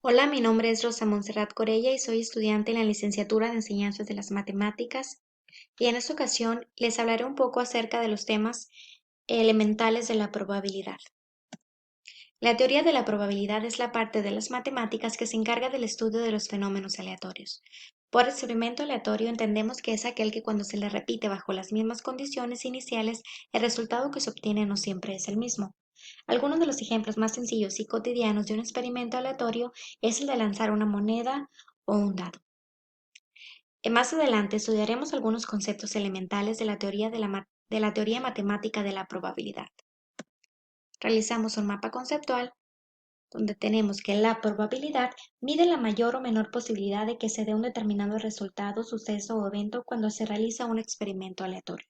Hola, mi nombre es Rosa Montserrat Corella y soy estudiante en la licenciatura de Enseñanzas de las Matemáticas. Y en esta ocasión les hablaré un poco acerca de los temas elementales de la probabilidad. La teoría de la probabilidad es la parte de las matemáticas que se encarga del estudio de los fenómenos aleatorios. Por experimento aleatorio entendemos que es aquel que cuando se le repite bajo las mismas condiciones iniciales, el resultado que se obtiene no siempre es el mismo. Algunos de los ejemplos más sencillos y cotidianos de un experimento aleatorio es el de lanzar una moneda o un dado. Más adelante estudiaremos algunos conceptos elementales de la teoría matemática de la probabilidad. Realizamos un mapa conceptual donde tenemos que la probabilidad mide la mayor o menor posibilidad de que se dé un determinado resultado, suceso o evento cuando se realiza un experimento aleatorio.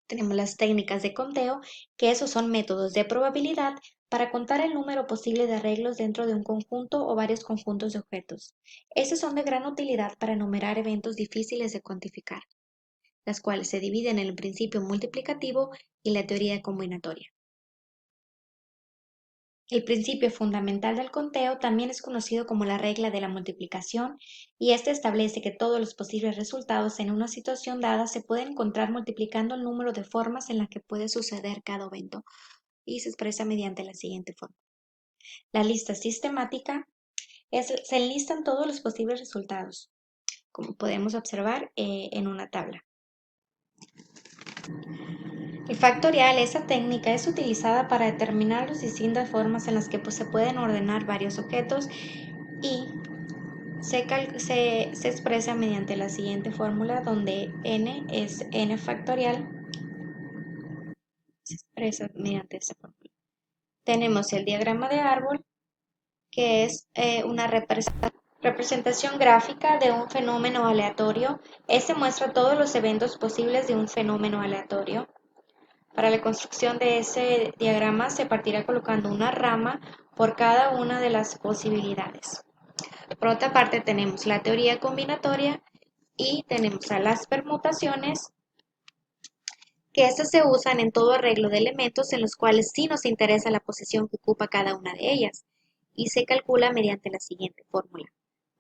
Tenemos las técnicas de conteo, que esos son métodos de probabilidad para contar el número posible de arreglos dentro de un conjunto o varios conjuntos de objetos. Estos son de gran utilidad para enumerar eventos difíciles de cuantificar, las cuales se dividen en el principio multiplicativo y la teoría combinatoria. El principio fundamental del conteo también es conocido como la regla de la multiplicación, y este establece que todos los posibles resultados en una situación dada se pueden encontrar multiplicando el número de formas en las que puede suceder cada evento, y se expresa mediante la siguiente forma. La lista sistemática se enlistan todos los posibles resultados, como podemos observar en una tabla. El factorial, esa técnica es utilizada para determinar las distintas formas en las que se pueden ordenar varios objetos y se expresa mediante la siguiente fórmula donde n es n factorial, se expresa mediante esta fórmula. Tenemos el diagrama de árbol, que es una representación gráfica de un fenómeno aleatorio. Este muestra todos los eventos posibles de un fenómeno aleatorio. Para la construcción de ese diagrama se partirá colocando una rama por cada una de las posibilidades. Por otra parte tenemos la teoría combinatoria y tenemos a las permutaciones, que estas se usan en todo arreglo de elementos en los cuales sí nos interesa la posición que ocupa cada una de ellas, y se calcula mediante la siguiente fórmula.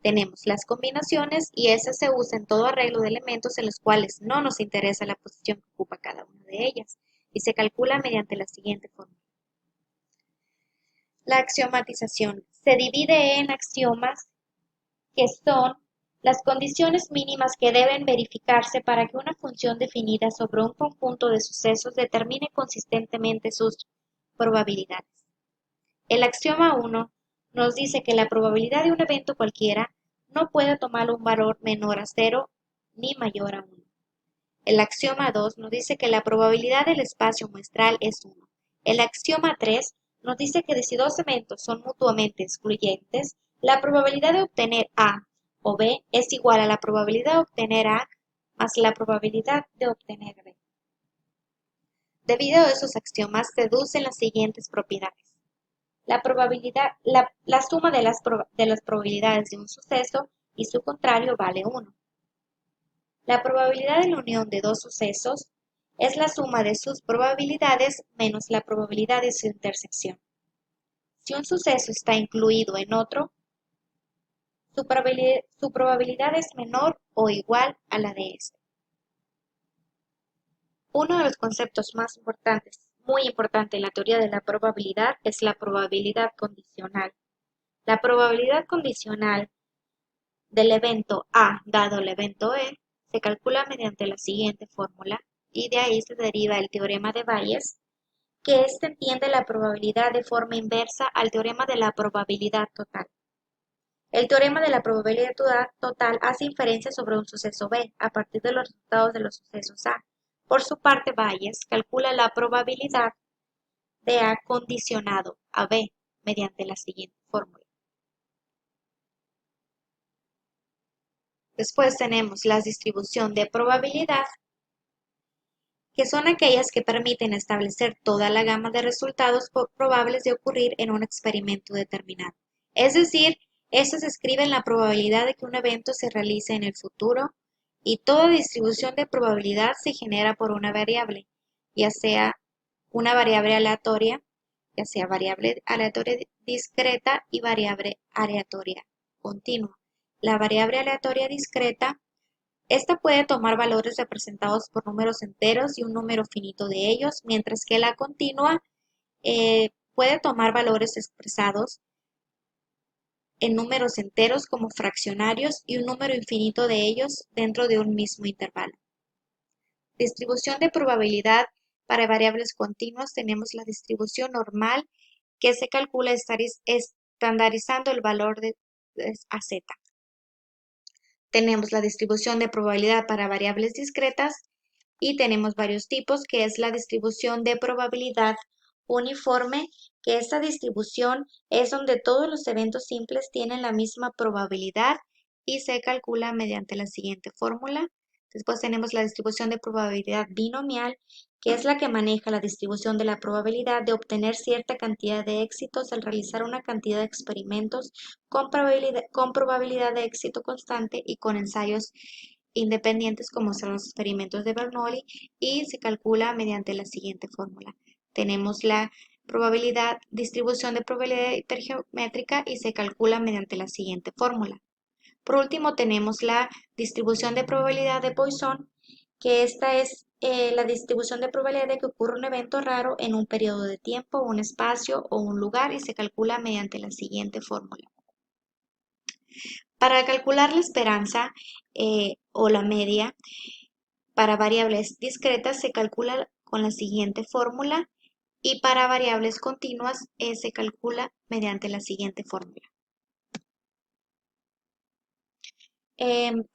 Tenemos las combinaciones y estas se usan en todo arreglo de elementos en los cuales no nos interesa la posición que ocupa cada una de ellas, y se calcula mediante la siguiente fórmula. La axiomatización se divide en axiomas, que son las condiciones mínimas que deben verificarse para que una función definida sobre un conjunto de sucesos determine consistentemente sus probabilidades. El axioma 1 nos dice que la probabilidad de un evento cualquiera no puede tomar un valor menor a 0 ni mayor a 1. El axioma 2 nos dice que la probabilidad del espacio muestral es 1. El axioma 3 nos dice que si dos eventos son mutuamente excluyentes, la probabilidad de obtener A o B es igual a la probabilidad de obtener A más la probabilidad de obtener B. Debido a esos axiomas, se deducen las siguientes propiedades. La suma de las probabilidades de un suceso y su contrario vale 1. La probabilidad de la unión de dos sucesos es la suma de sus probabilidades menos la probabilidad de su intersección. Si un suceso está incluido en otro, su probabilidad es menor o igual a la de este. Uno de los conceptos más importantes, muy importante en la teoría de la probabilidad, es la probabilidad condicional. La probabilidad condicional del evento A dado el evento E se calcula mediante la siguiente fórmula, y de ahí se deriva el teorema de Bayes, que éste entiende la probabilidad de forma inversa al teorema de la probabilidad total. El teorema de la probabilidad total hace inferencia sobre un suceso B a partir de los resultados de los sucesos A. Por su parte, Bayes calcula la probabilidad de A condicionado a B mediante la siguiente fórmula. Después tenemos la distribución de probabilidad, que son aquellas que permiten establecer toda la gama de resultados probables de ocurrir en un experimento determinado. Es decir, estas describen la probabilidad de que un evento se realice en el futuro, y toda distribución de probabilidad se genera por una variable, ya sea una variable aleatoria, ya sea variable aleatoria discreta y variable aleatoria continua. La variable aleatoria discreta, esta puede tomar valores representados por números enteros y un número finito de ellos, mientras que la continua puede tomar valores expresados en números enteros como fraccionarios y un número infinito de ellos dentro de un mismo intervalo. Distribución de probabilidad para variables continuas. Tenemos la distribución normal que se calcula estandarizando el valor de a z. Tenemos la distribución de probabilidad para variables discretas y tenemos varios tipos, que es la distribución de probabilidad uniforme, que esta distribución es donde todos los eventos simples tienen la misma probabilidad y se calcula mediante la siguiente fórmula. Después tenemos la distribución de probabilidad binomial, que es la que maneja la distribución de la probabilidad de obtener cierta cantidad de éxitos al realizar una cantidad de experimentos con probabilidad de éxito constante y con ensayos independientes como son los experimentos de Bernoulli, y se calcula mediante la siguiente fórmula. Tenemos la distribución de probabilidad hipergeométrica y se calcula mediante la siguiente fórmula. Por último, tenemos la distribución de probabilidad de Poisson, que esta es la distribución de probabilidad de que ocurra un evento raro en un periodo de tiempo, un espacio o un lugar, y se calcula mediante la siguiente fórmula. Para calcular la esperanza o la media para variables discretas se calcula con la siguiente fórmula, y para variables continuas se calcula mediante la siguiente fórmula.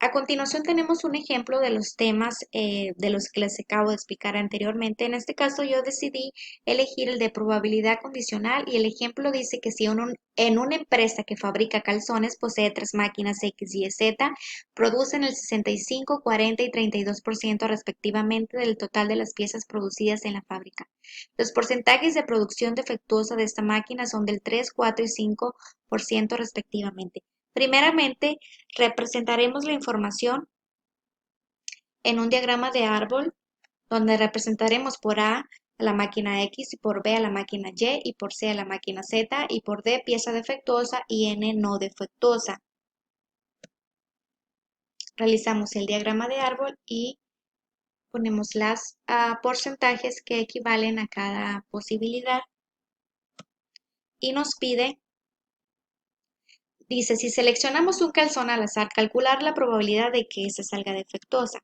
A continuación tenemos un ejemplo de los temas de los que les acabo de explicar anteriormente. En este caso yo decidí elegir el de probabilidad condicional, y el ejemplo dice que si en una empresa que fabrica calzones posee 3 máquinas X, Y, Z, producen el 65, 40 y 32% respectivamente del total de las piezas producidas en la fábrica. Los porcentajes de producción defectuosa de esta máquina son del 3, 4 y 5% respectivamente. Primeramente, representaremos la información en un diagrama de árbol, donde representaremos por A a la máquina X, y por B a la máquina Y, y por C a la máquina Z, y por D pieza defectuosa y N no defectuosa. Realizamos el diagrama de árbol y ponemos los porcentajes que equivalen a cada posibilidad, y nos pide. Dice, si seleccionamos un calzón al azar, calcular la probabilidad de que se salga defectuosa.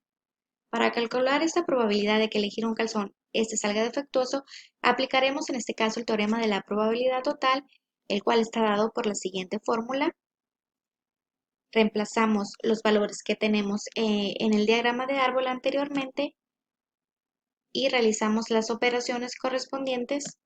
Para calcular esta probabilidad de que elegir un calzón salga defectuoso, aplicaremos en este caso el teorema de la probabilidad total, el cual está dado por la siguiente fórmula. Reemplazamos los valores que tenemos en el diagrama de árbol anteriormente y realizamos las operaciones correspondientes,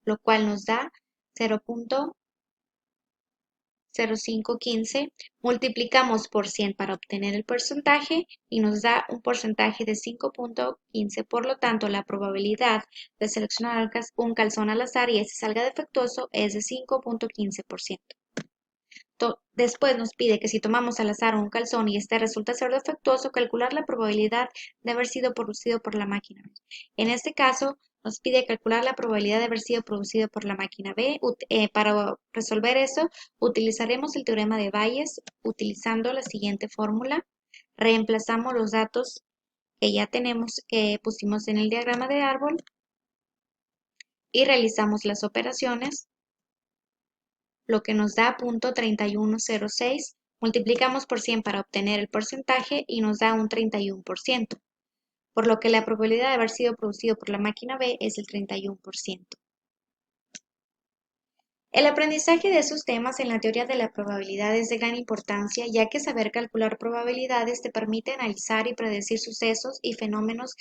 lo cual nos da 0.0515, multiplicamos por 100 para obtener el porcentaje y nos da un porcentaje de 5.15. Por lo tanto, la probabilidad de seleccionar un calzón al azar y salga defectuoso es de 5.15%. Después nos pide que si tomamos al azar un calzón y este resulta ser defectuoso, calcular la probabilidad de haber sido producido por la máquina. En este caso, nos pide calcular la probabilidad de haber sido producido por la máquina B. Para resolver eso, utilizaremos el teorema de Bayes utilizando la siguiente fórmula. Reemplazamos los datos que ya tenemos, que pusimos en el diagrama de árbol, y realizamos las operaciones, lo que nos da 0.3106. Multiplicamos por 100 para obtener el porcentaje y nos da un 31%, por lo que la probabilidad de haber sido producido por la máquina B es el 31%. El aprendizaje de esos temas en la teoría de la probabilidad es de gran importancia, ya que saber calcular probabilidades te permite analizar y predecir sucesos y fenómenos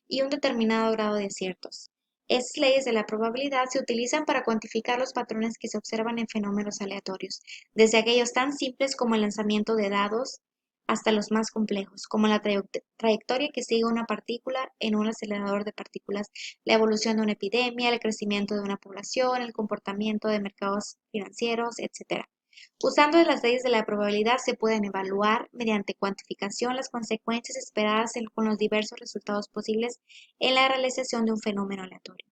y un determinado grado de aciertos. Estas leyes de la probabilidad se utilizan para cuantificar los patrones que se observan en fenómenos aleatorios, desde aquellos tan simples como el lanzamiento de dados hasta los más complejos, como la trayectoria que sigue una partícula en un acelerador de partículas, la evolución de una epidemia, el crecimiento de una población, el comportamiento de mercados financieros, etc. Usando las leyes de la probabilidad se pueden evaluar mediante cuantificación las consecuencias esperadas con los diversos resultados posibles en la realización de un fenómeno aleatorio.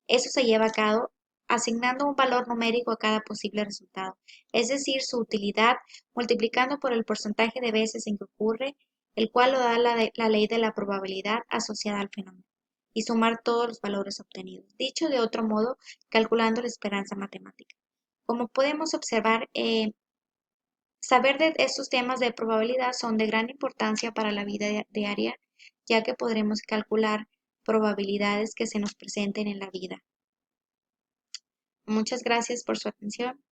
Eso se lleva asignando un valor numérico a cada posible resultado, es decir, su utilidad multiplicando por el porcentaje de veces en que ocurre, el cual lo da la ley de la probabilidad asociada al fenómeno, y sumar todos los valores obtenidos. Dicho de otro modo, calculando la esperanza matemática. Como podemos observar, saber de estos temas de probabilidad son de gran importancia para la vida diaria, ya que podremos calcular probabilidades que se nos presenten en la vida. Muchas gracias por su atención.